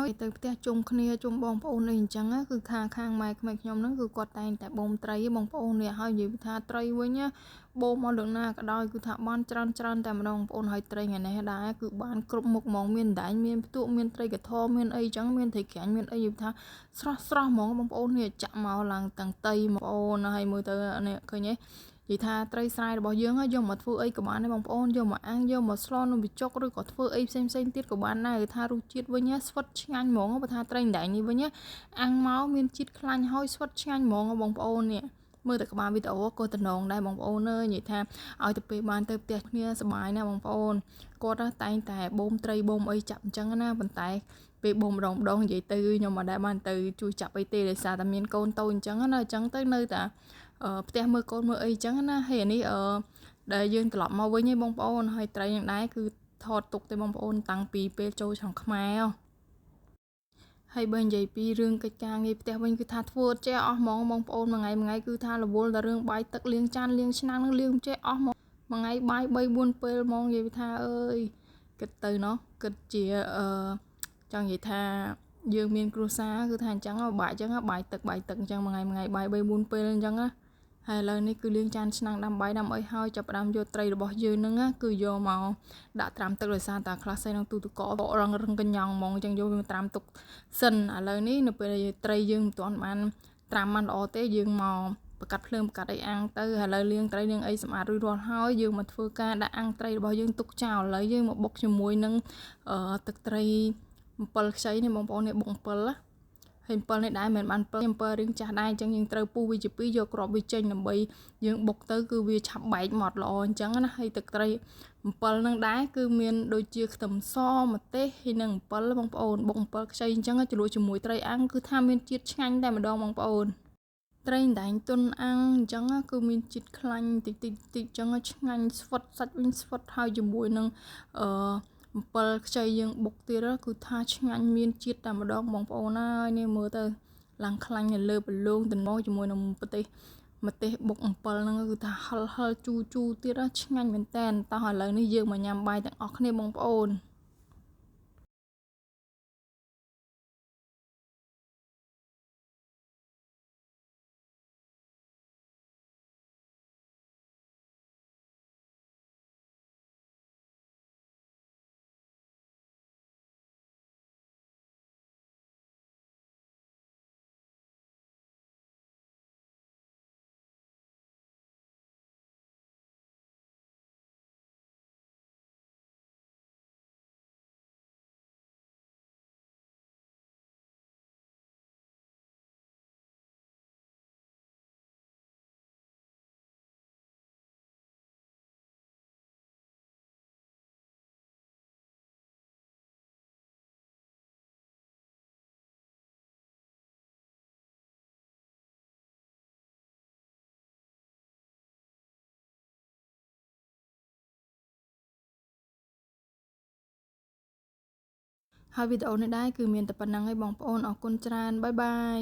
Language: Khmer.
ឲ្យទៅផ្ទះជុំគ្នាជុំបងប្អូនអីអញ្ចឹងគឺថាខាងម៉ែក្មេងខ្ញុំហ្នឹងគឺគាត់តែងតែបូមត្រីបងប្អូននេះហើយនិយាយថាត្រីវិញបូមមកលើណាក៏ដោយគឺថាបានច្រើនតែម្ដងបងប្អូនហើយត្រីថ្ងៃនេះដែរគឺបានគ្រប់មុខហ្មងមានដែងមានផ្ទក់មានត្រីកធមានអីអញ្ចឹងមានត្រីក្រាញ់មានអីនិយាយថាស្រស់ហ្មងបងប្អូននេះចាក់មកឡើងទាំងត្រីបងប្អូនហើយមើលទៅនេះឃើញទេនិយាយថាត្រីស្រែរបស់យើងយកមកធ្វើអីក៏បានដែរបងប្អូនយកមកអាំងយកមកស្លនំបញ្ចុកឬក៏ធ្វើអីផ្សេងទៀតក៏បានដែរគឺថារសជាតិវិញស្វិតឆ្ងាញ់ហ្មងបើថាត្រីដែងនេះវិញអាំងមកមានជាតិខ្លាញ់ហើយស្វិតឆ្ងាញ់ហ្មងបងប្អូននេះមើលតែក្បាលវីដេអូក៏តំណងដែរបងប្អូនអើយនិយាយថាឲ្យទៅពេលបានទៅផ្ទះគ្នាសប្បាយណាបងប្អូនគាត់តែងតែបូមត្រីបូមអីចាប់អញ្ចឹងណាប៉ុន្តែពេលបូមម្ដងនិយាយទៅខ្ញុំមិនដែលបានទៅជួយចាប់អីទេដោយសារតែមានកូនតូចអញ្ចឹងណាអញ្ចឹងទៅនៅតែផ្ទះមើលកូនមើលអីអញ្ចឹងណាហើយអានេះដែលយើងត្រឡប់មកវិញឯងបងប្អូនហើយត្រីយ៉ាងដែរគឺថតទុកទេបងប្អូនតាំងពីពេលចូលឆ្នាំខ្មែរហើយបើនិយាយពីរឿងកិច្ចការងារផ្ទះវិញគឺថាធ្វើចេះអស់ហ្មងបងប្អូនមួយថ្ងៃគឺថារវល់តែរឿងបាយទឹកលាងចានលាងឆ្នាំងនឹងលាងចេះអស់ហ្មងមួយថ្ងៃបាយ3 4ពេលហ្មងនិយាយថាអើយគិតទៅណោះគិតជាចង់និយាយថាយើងមានគ្រួសារគឺថាអញ្ចឹងបាយអញ្ចឹងបាយទឹកអញ្ចឹងមួយថ្ងៃបាយ3 4ពេលអញ្ចឹងណាហើយឥឡូវនេះគឺលាងចានឆ្នាំងដាំបាយដាំអីហើយចាប់ផ្ដើមយកត្រីរបស់យើងហ្នឹងគឺយកមកដាក់ត្រាំទឹកដោយសារតែខ្លះស្អីក្នុងទូទឹកកករឹងកញ្ញងហ្មងអញ្ចឹងយកវាមកត្រាំទុកសិនឥឡូវនេះនៅពេលត្រីយើងមិនទាន់បានត្រាំបានល្អទេយើងមកបង្កាត់ភ្លើងបង្កាត់អីអាំងទៅឥឡូវលាងត្រីលាងអីសម្អាតរួចរាល់ហើយយើងមកធ្វើការដាក់អាំងត្រីរបស់យើងទុកចោលឥឡូវយើងមកបុកជាមួយនឹងទឹកត្រី7ខ្ចីនេះបងប្អូននេះបុក7ណាហើយ7នេះដែរមិនបាន7រៀងចាស់ដែរអញ្ចឹងយើងត្រូវពុះវាជា2យកគ្រាប់វាចេញដើម្បីយើងបុកទៅគឺវាឆាប់បែកម៉ត់ល្អអញ្ចឹងណាហើយទឹកត្រី7នឹងដែរគឺមានដូចជាខ្ទឹមសម្ទេសហើយនឹង7បងប្អូនបុក7ខ្ចីអញ្ចឹងជ្រលក់ជាមួយត្រីអាំងគឺថាមានជាតិឆ្ងាញ់តែម្ដងបងប្អូនត្រីដែងទុនអាំងអញ្ចឹងគឺមានជាតិខ្លាញ់តិចអញ្ចឹងឆ្ងាញ់ស្វិតសាច់វិញស្វិតហើយជាមួយនឹង7ខ្ចីយើងបុកទៀតគឺថាឆ្ងាញ់មានជាតិតែម្ដងបងប្អូនហើយនេះមើលទៅឡើងខ្លាញ់នៅលើបលងតំណជាមួយនឹងម្ទេសបុក7ហ្នឹងគឺថាហិលជូរទៀតឆ្ងាញ់មែនតើតោះឥឡូវនេះយើងមកញ៉ាំបាយទាំងអស់គ្នាបងប្អូនហើយវីដេអូនេះដែរគឺមានតែប៉ុណ្្នឹងឯងបងប្អូនអរគុណច្រើនបាយបាយ